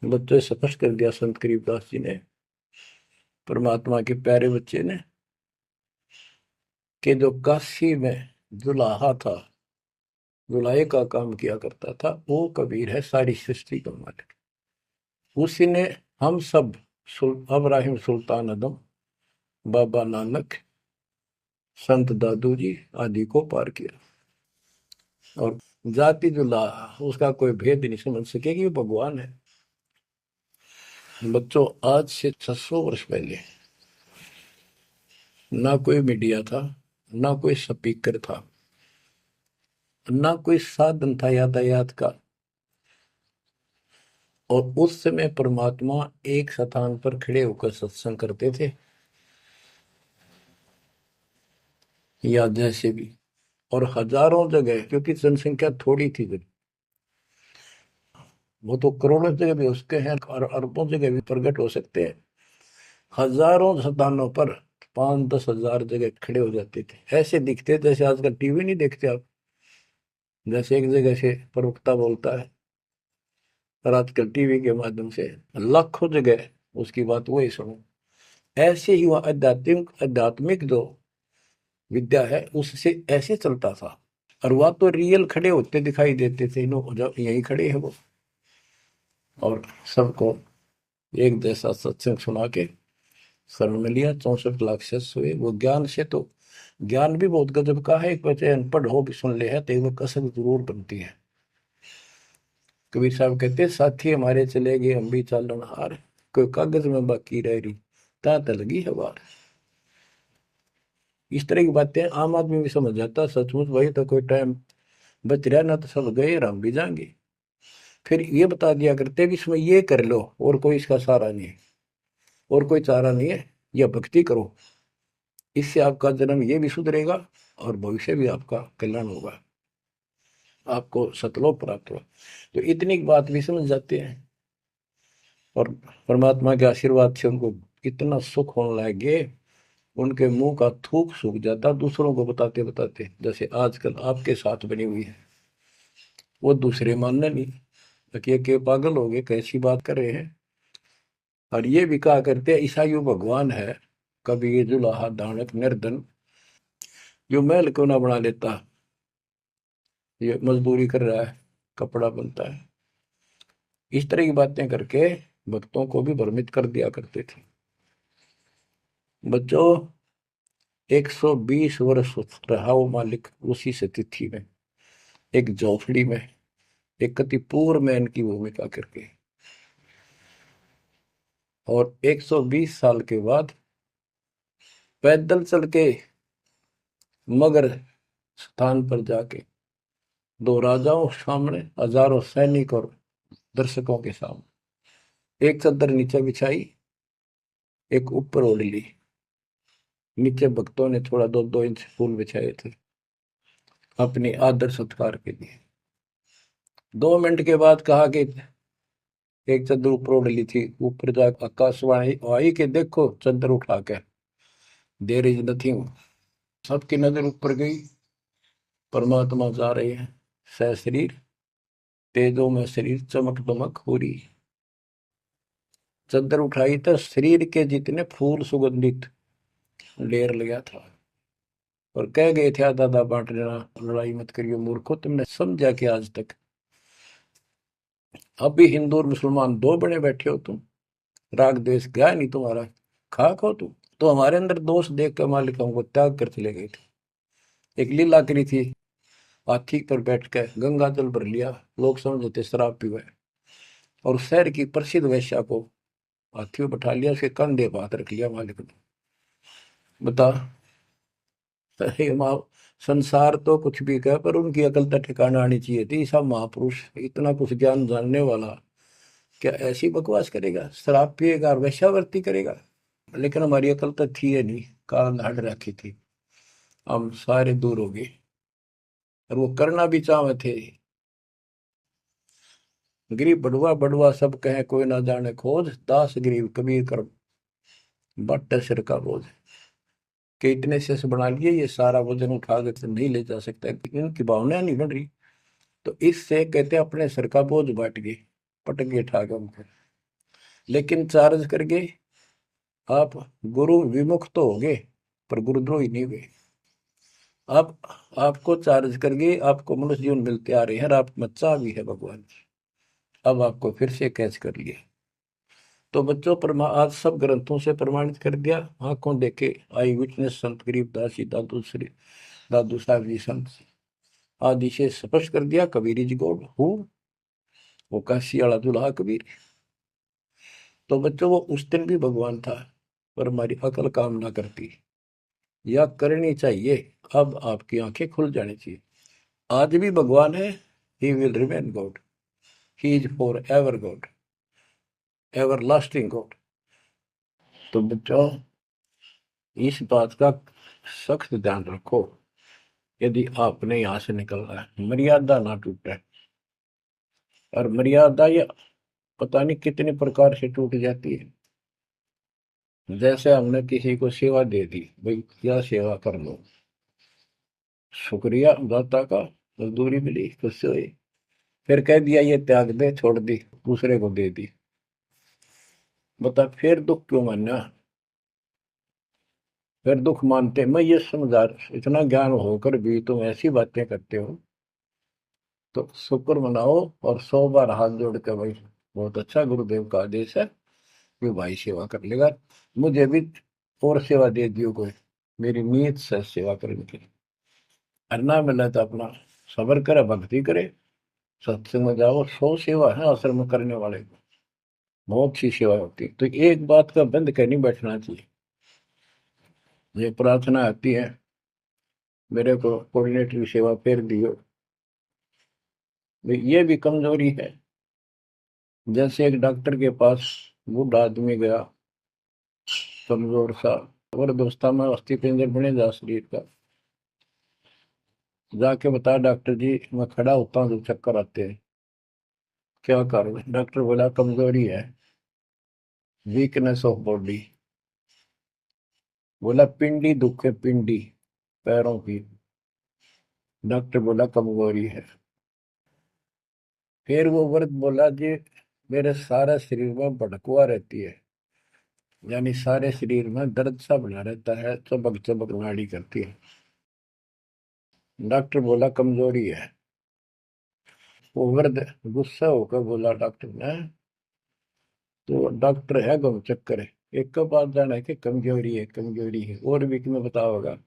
बच्चों स्पष्ट कर दिया संत गरीबदास जी ने, परमात्मा के प्यारे बच्चे ने, कि जो काशी में जुलाहा था, जुलाहे का काम किया करता था, वो कबीर है सारी सृष्टि का मालिक। उसी ने हम सब अब्राहिम सुल्तान आदम, बाबा नानक, संत दादू जी आदि को पार किया। और जाति जुलाहा उसका कोई भेद नहीं समझ सके कि वो भगवान है। बच्चों आज से 600 वर्ष पहले ना कोई मीडिया था, ना कोई स्पीकर था, ना कोई साधन था यातायात का, और उस समय परमात्मा एक स्थान पर खड़े होकर सत्संग करते थे, या जैसे भी, और हजारों जगह, क्योंकि जनसंख्या थोड़ी थी जब, वो तो करोड़ों जगह भी हो सकते हैं और अरबों जगह भी प्रकट हो सकते हैं। हजारों स्थानों पर 5-10 हजार जगह खड़े हो जाते थे, ऐसे दिखते जैसे आजकल टीवी नहीं देखते आप, जैसे एक जगह से प्रवक्ता बोलता है और आजकल टीवी के माध्यम से लाखों जगह उसकी बात वही सुनो। ऐसे ही वह आध्यात्मिक आध्यात्मिक जो विद्या है उससे ऐसे चलता था। और वह तो रियल खड़े होते दिखाई देते थे, जब यही खड़े हैं वो, और सबको एक जैसा सत्संग सुना के शरण में लिया। 64 लाख शिष्य हुए। वो ज्ञान से तो ज्ञान भी बहुत गजब का है। एक बच्चे अनपढ़ हो भी सुन ले है तो वो कसक जरूर बनती है। कबीर साहब कहते साथी हमारे चले गए हम भी चालन हार, कोई कागज में बाकी रह रही ता लगी है बार। इस तरह की बातें आम आदमी भी समझ जाता, सचमुच वही तो कोई टाइम बच रहा ना, तो सब गए और हम भी जाएंगे। फिर ये बता दिया करते कि इसमें ये कर लो और कोई इसका सहारा नहीं है, और कोई चारा नहीं है, यह भक्ति करो, इससे आपका जन्म ये भी सुधरेगा और भविष्य भी आपका कल्याण होगा, आपको सतलोक प्राप्त होगा। तो इतनी बात भी समझ जाते हैं, और परमात्मा के आशीर्वाद से उनको इतना सुख होने लगे, उनके मुंह का थूक सूख जाता दूसरों को बताते बताते। जैसे आजकल आपके साथ बनी हुई है, वो दूसरे मानने नहीं कि पागल हो गए, कैसी बात कर रहे हैं। और ये भी कहा करते ईसाई भगवान है, कभी जुलाहा दानक निर्धन, जो महल क्यों ना बना लेता, ये मजदूरी कर रहा है, कपड़ा बनता है, इस तरह की बातें करके भक्तों को भी भ्रमित कर दिया करते थे। बच्चों, 120 वर्ष रहा वो मालिक उसी से तिथि में, एक झोपड़ी में, एक कति पूर मैन की भूमिका करके। और 120 साल के बाद पैदल चल के मगर स्थान पर जाके, दो राजाओं सामने, हजारों सैनिक और दर्शकों के सामने, एक चादर नीचे बिछाई, एक ऊपर ओढ़ ली। नीचे भक्तों ने थोड़ा 2-2 इंच फूल बिछाए थे अपनी आदर सत्कार के लिए। 2 मिनट के बाद कहा कि एक चादर ऊपर ओढ़ ली थी, ऊपर जाकर आकाशवाणी आई कि देखो चादर उठा के, देर इज नथिंग। सबकी नजर ऊपर गई। परमात्मा जा रहे हैं सशरीर, तेजो में शरीर चमक दमक हो रही। चादर उठाई तो शरीर के जितने फूल सुगंधित ढेर लगा था। और कह गए थे आधा आधा बांट लेना, लड़ाई मत करियो मूर्खो, तुमने समझा कि आज तक अभी हिंदू और मुसलमान दो बने बैठे हो तुम, राग द्वेष गया नहीं तुम्हारा, खाक हो तुम। तो हमारे अंदर दोष देख कर मालिक हमको त्याग कर चले गए थे। एक लीला करी थी, हाथी पर बैठ कर गंगा जल भर लिया, लोग समझते शराब पीवे, और शहर की प्रसिद्ध वैश्या को हाथी में बैठा लिया, उसके कंधे पर हाथ रख लिया मालिक ने। बता, अरे माँ, संसार तो कुछ भी कहे पर उनकी अकल तो ठिकाना आनी चाहिए थी। सब महापुरुष, इतना कुछ ज्ञान जानने वाला, क्या ऐसी बकवास करेगा, शराब पिएगा और वेश्यावृत्ति करेगा। लेकिन हमारी अकल तो थी है नहीं, कान हट रखी थी, हम सारे दूर हो गए। और वो करना भी चाहे थे। गरीब बड़ुआ बड़ुआ सब कहे कोई ना जाने खोज, दास गरीब कबीर कर बट सिर का बोझ। कि इतने से बना लिए, ये सारा वजन उठा कर तो नहीं ले जा सकता, इनकी भावना नहीं बन रही। तो इससे कहते अपने सर का बोझ बांट गए, पटक गए ठा के उनको। लेकिन चार्ज करके आप गुरु विमुख तो हो गए, पर गुरुद्रोही नहीं हुए। आप आपको चार्ज करके आपको मनुष्य जीवन मिलते आ रहे हैं, और आप में चाह भी है भगवान। अब आपको फिर से कैच कर लिया। तो बच्चों, आज सब ग्रंथों से प्रमाणित कर दिया, आंखों देखे आई विटनेस संत गरीबदास जी, दादू श्री दादू साहब जी संत आदि से स्पष्ट कर दिया, कबीर इज गॉड हु, वो काशी वाला दुल्हा कबीर। तो बच्चों, वो उस दिन भी भगवान था, पर हमारी अकल काम ना करती, या करनी चाहिए। अब आपकी आंखें खुल जानी चाहिए। आज भी भगवान है, he will remain God, he is for ever God, ever lasting God. तो बच्चों, इस बात का सख्त ध्यान रखो, यदि आपने यहां से निकलना है, मर्यादा ना टूटे। और मर्यादा ये पता नहीं कितने प्रकार से टूट जाती है। जैसे हमने किसी को सेवा दे दी, भाई क्या सेवा कर लो, शुक्रिया दाता का, मजदूरी मिली, खुश हुई, फिर कह दिया ये त्याग दे, छोड़ दी, दूसरे को दे दी। बता फिर दुख क्यों मानना, फिर दुख मानते। मैं ये समझा, इतना ज्ञान होकर भी तुम ऐसी बातें करते हो, तो शुक्र मनाओ और 100 बार हाथ जोड़ के, भाई बहुत अच्छा, गुरुदेव का आदेश है कि भाई सेवा कर लेगा, मुझे भी और सेवा दे दियो कोई, मेरी नीयत से सेवा करने की। अन्ना मिला तो अपना सबर करे, भक्ति करे, सत्संग में जाओ। 100 सेवा है आश्रम में करने वाले को, बहुत सी सेवा होती है। तो एक बात का बंद कर नहीं बैठना चाहिए। ये प्रार्थना आती है, मेरे को कोऑर्डिनेटर सेवा फेर दियो, ये भी कमजोरी है। जैसे एक डॉक्टर के पास बूढ़ा आदमी गया, कमजोर सा, और दोस्ता में अस्थि पिंजर बने जा शरीर का, जाके बता डॉक्टर जी मैं खड़ा होता हूँ तो चक्कर आते हैं, क्या कारण है? डॉक्टर बोला कमजोरी है, वीकनेस ऑफ बॉडी। बोला पिंडी दुख है, पिंडी पैरों की। डॉक्टर बोला कमजोरी है। फिर वो वर्द बोला जी मेरे सारा शरीर में भड़कुआ रहती है, यानी सारे शरीर में दर्द सा बना रहता है, चबक चबक नाड़ी करती है। डॉक्टर बोला कमजोरी है। वो वर्द गुस्सा होकर बोला डॉक्टर ने, तो डॉक्टर है गम चक्कर है, एक का पास जाना है कि कमजोरी है कमजोरी है, और भी तुम्हें बताओगा।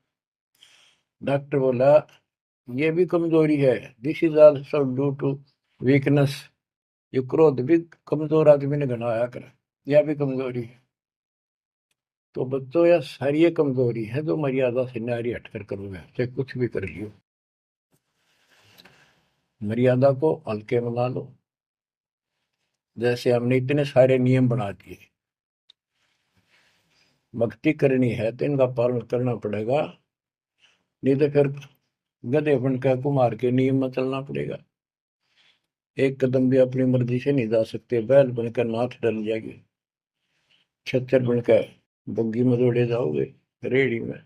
डॉक्टर बोला ये भी कमजोरी है, this is also due to weakness. ये क्रोध भी कमजोर आदमी ने घना आया कर, यह भी कमजोरी है। तो बच्चों यह सारी ये कमजोरी है जो मर्यादा से न्यारी हटकर करोगे, चाहे कुछ भी कर लियो। मर्यादा को हल्के में ला लो। जैसे हमने इतने सारे नियम बना दिए, भक्ति करनी है तो इनका पालन करना पड़ेगा, नहीं तो फिर गधे बनकर कुमार के नियम में चलना पड़ेगा। एक कदम भी अपनी मर्जी से नहीं जा सकते, बैल बनकर नाथ डल जाएगी, छच्चर बनकर बग्गी में दौड़े जाओगे रेडी में,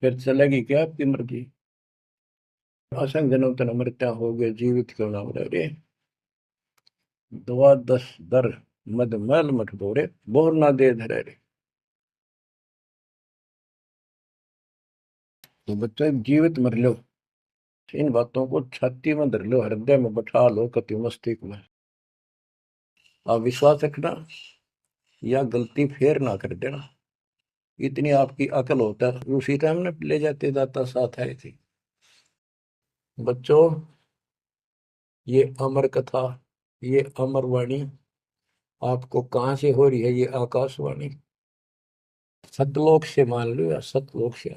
फिर चलेगी क्या आपकी मर्जी। असंग जन्म तन मृत्या हो गए, जीवित क्यों ना मरे रे। दुआ दस दर मद मैल मठ बोरे, बोर ना दे धरे रे। तो बच्चों जीवित मर लो, इन बातों को छाती में धर लो, हृदय में बैठा लो, कति मस्तिष्क में। आप विश्वास रखना, या गलती फेर ना कर देना, इतनी आपकी अकल होता है। उसी टाइम ने ले जाते दाता साथ आए थे। बच्चों ये अमर कथा, ये अमर वाणी आपको कहां से हो रही है, ये आकाशवाणी सतलोक से, मान लो या सतलोक से।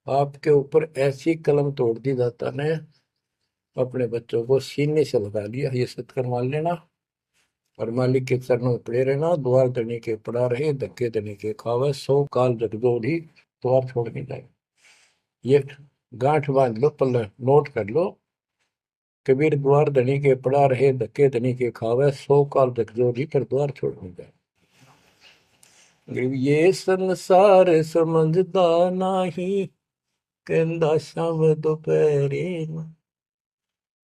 आपके ऊपर ऐसी कलम तोड़ दी दाता ने, अपने बच्चों को सीने से लगा लिया, ये सत्कर मान लेना। और मालिक के चरणों में पड़े रहना, द्वार धनी के पड़ा रहे, धक्के धनी के खावे, सौ काल जगदोधी द्वार छोड़ नहीं जाए। ये गांठ बांध लो, पल्ले नोट कर लो। कबीर द्वार धनी के पड़ा रहे, धक्के धनी के खावे, सौ काल जगदोधी पर द्वार छोड़ नहीं जाए। ये संसार समझदा नाही, कहंदा शाम दोपहरे,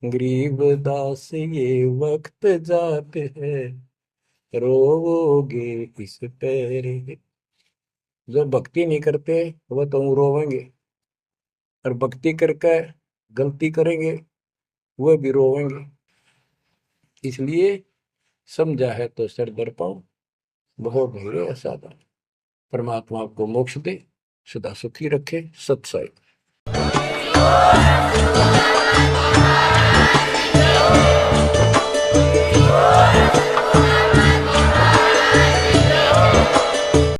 गरीब दास ये वक्त जाते है, रोओगे इस पैरे। जो भक्ति नहीं करते वो तो रोवेंगे, और भक्ति करके गलती करेंगे वो भी रोवेंगे। इसलिए समझा है तो सर दर पाओ, बहुत भीड़े असाधारण। परमात्मा आपको मोक्ष दे, सदा सुखी रखे। सत्संग।